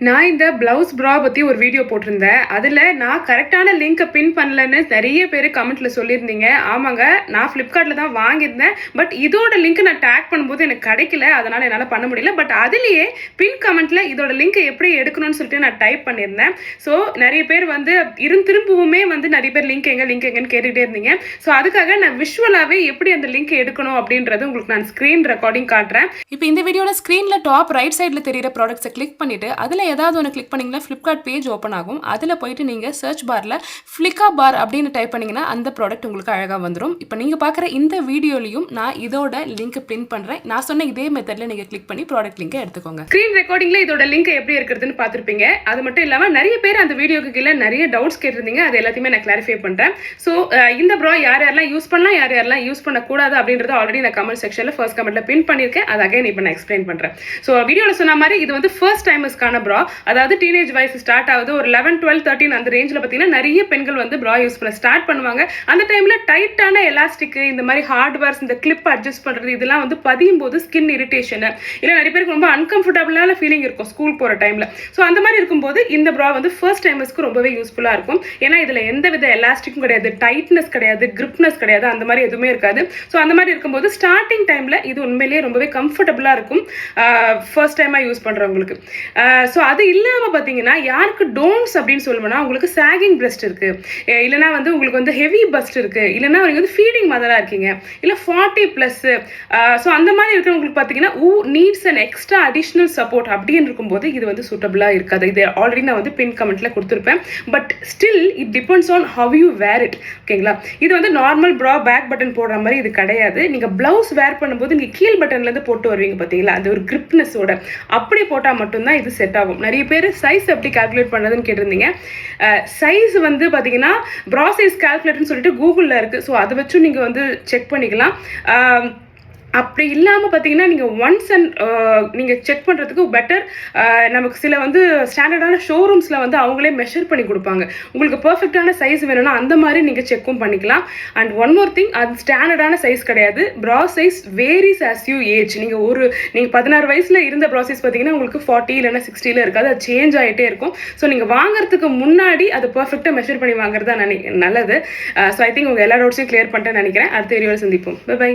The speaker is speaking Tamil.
நான் இந்த பிளவுஸ் ப்ரா பற்றி ஒரு வீடியோ போட்டிருந்தேன். அதில் நான் கரெக்டான லிங்க்கை பின் பண்ணலன்னு நிறைய பேர் கமெண்ட்டில் சொல்லியிருந்தீங்க. ஆமாங்க, நான் ஃப்ளிப்கார்ட்டில் தான் வாங்கியிருந்தேன். பட் இதோட லிங்க் நான் டேக் பண்ணும்போது எனக்கு கிடைக்கல, அதனால் என்னால் பண்ண முடியல. பட் அதுலேயே பின் கமெண்ட்டில் இதோட லிங்க்கை எப்படி எடுக்கணும்னு சொல்லிட்டு நான் டைப் பண்ணியிருந்தேன். ஸோ நிறைய பேர் வந்து திரும்பவுமே வந்து நிறைய பேர் லிங்க் எங்கன்னு கேட்டுகிட்டே இருந்தீங்க. ஸோ அதுக்காக நான் விஷுவலாகவே எப்படி அந்த லிங்க் எடுக்கணும் அப்படின்றது உங்களுக்கு நான் ஸ்க்ரீன் ரெக்கார்டிங் காட்டுறேன். இப்போ இந்த வீடியோவில் ஸ்க்ரீனில் டாப் ரைட் சைடில் தெரியிற ப்ராடக்ட்ஸை கிளிக் பண்ணிவிட்டு அதில் ஏதாவது ஒன்று கிளிக் பண்ணிங்கன்னா ஃப்ளிப்கார்ட் பேஜ் ஓப்பன் ஆகும். அதில் போயிட்டு நீங்கள் சர்ச் பாரில் ஃப்ளிக்கா பார் அப்படின்னு டைப் பண்ணிங்கன்னா அந்த ப்ராடக்ட் உங்களுக்கு அழகாக வந்துடும். இப்போ நீங்கள் பார்க்குற இந்த வீடியோலையும் நான் இதோட லிங்க் பின் பண்ணுறேன். நான் சொன்ன இதே மெத்தடில் நீங்கள் கிளிக் பண்ணி ப்ராடக்ட் லிங்கை எடுத்துக்கோங்க. ஸ்க்ரீன் ரெக்கார்டிங்கில் இதோட லிங்க் எப்படி இருக்கிறதுன்னு பார்த்துருப்பீங்க. அது மட்டும் இல்லாமல் நிறைய பேர் அந்த வீடியோக்கு கீழே நிறைய டவுட்ஸ் கேட்டிருந்தீங்க. அது எல்லாத்தையுமே நான் கிளாரிஃபை பண்ணுறேன். ஸோ இந்த ப்ரா யாரெல்லாம் யூஸ் பண்ணலாம், யாரெல்லாம் யூஸ் பண்ணக்கூடாது அப்படின்றத ஆல்ரெடி நான் கமெண்ட் செக்ஷனில் ஃபர்ஸ்ட் கமெண்ட்டில் பின் பண்ணியிருக்கேன். அது அகைன் இப்போ நான் எக்ஸ்பிளைன் பண்ணுறேன். ஸோ வீடியோவில் சொன்ன மாதிரி இது வந்து ஃபர்ஸ்ட் டைமர்ஸ்க்கான ப்ரா. அதாவது டீனேஜ் வயசு ஸ்டார்ட் ஆகுது, ஒரு 11, 12, 13 அந்த ரேஞ்சில் பார்த்தீங்கன்னா நிறைய பெண்கள் வந்து ப்ரா யூஸ் பண்ண ஸ்டார்ட் பண்ணுவாங்க. அந்த டைமில் டைட்டான எலாஸ்டிக், இந்த மாதிரி ஹார்ட்வேர்ஸ், இந்த கிளிப் அட்ஜஸ்ட் பண்ணுறது இதெல்லாம் வந்து பதியும் போது ஸ்கின் இரிட்டேஷன் இல்லை நிறைய பேருக்கு ரொம்ப அன்கம்ஃபர்டபுளான ஃபீலிங் இருக்கும் ஸ்கூல் போகிற டைமில். ஸோ அந்த மாதிரி இருக்கும்போது இந்த ப்ரா வந்து ஃபர்ஸ்ட் டைமர்ஸ்க்கு ரொம்பவே யூஸ்ஃபுல்லாக இருக்கும். ஏன்னா இதில் எந்த வித எலாஸ்டிக்கும் கிடையாது, டைட்னஸ் கிடையாது, கிரிப்னஸ் கிடையாது, அந்த மாதிரி எதுவுமே இருக்காது. ஸோ அந்த மாதிரி இருக்கும்போது ஸ்டார்டிங் டைமில் இது உண்மையிலேயே ரொம்பவே கம்ஃபர்டபுளாக இருக்கும் ஃபர்ஸ்ட் டைமாக யூஸ் பண்ணுறவங்களுக்கு. ஸோ அது இல்லாமல் பார்த்தீங்கன்னா யாருக்கு டோன்ஸ் அப்படின்னு சொல்லுவோம்னா உங்களுக்கு சாகிங் பிரெஸ்ட் இருக்கு, இல்லைனா வந்து உங்களுக்கு வந்து ஹெவி பஸ்ட் இருக்கு, இல்லைனா நீங்கள் வந்து ஃபீடிங் மதராக இருக்கீங்க, இல்லை 40+. ஸோ அந்த மாதிரி இருக்கிறவங்களுக்கு பார்த்தீங்கன்னா needs and extra additional support அப்படின்னு இருக்கும்போது இது வந்து சூட்டபிளாக இருக்காது. இது ஆல்ரெடி நான் வந்து பின் கமெண்ட்ல கொடுத்துருப்பேன். But still it depends on how you wear it. ஓகேங்களா? இது வந்து நார்மல் ப்ரா பேக் பட்டன் போடுற மாதிரி இது கிடையாது. நீங்கள் பிளவுஸ் வேர் பண்ணும்போது நீங்கள் கீழ் பட்டன்லேருந்து போட்டு வருவீங்க பார்த்தீங்களா, அது ஒரு கிரிப்னஸோட அப்படி போட்டால் மட்டும்தான் இது செட் ஆகும். நிறைய பேர் சைஸ் எப்படி கால்குலேட் பண்ணுறதுன்னு கேட்டிருந்தீங்க. சைஸ் வந்து பார்த்தீங்கன்னா ப்ரா சைஸ் கால்குலேட்டர்னு சொல்லிட்டு கூகுளில் இருக்குது. ஸோ அதை வச்சும் நீங்கள் வந்து செக் பண்ணிக்கலாம். அப்படி இல்லாமல் பார்த்தீங்கன்னா நீங்கள் ஒன்ஸ் அண்ட் நீங்கள் செக் பண்ணுறதுக்கு பெட்டர் நமக்கு சில வந்து ஸ்டாண்டர்டான ஷோரூம்ஸில் வந்து அவங்களே மெஷர் பண்ணி கொடுப்பாங்க. உங்களுக்கு பர்ஃபெக்டான சைஸ் வேணும்னா அந்த மாதிரி நீங்கள் செக்கும் பண்ணிக்கலாம். அண்ட் ஒன் மோர் திங், அது ஸ்டாண்டர்டான சைஸ் கிடையாது. ப்ரா size varies as you age. நீங்கள் 16 வயசில் இருந்த ப்ரா சைஸ் பார்த்தீங்கன்னா உங்களுக்கு 40 இல்லைனா 60 இருக்காது. அது சேஞ்ச் ஆகிட்டே இருக்கும். ஸோ நீங்கள் வாங்குறதுக்கு முன்னாடி அதை பர்ஃபெக்டாக மெஷர் பண்ணி வாங்குறது தான் நல்லது. ஸோ ஐ திங்க் உங்கள் எல்லா டவுட்ஸையும் கிளியர் பண்ணிட்டேன்னு நினைக்கிறேன். அடுத்த வீடியோவில் சந்திப்போம். பை.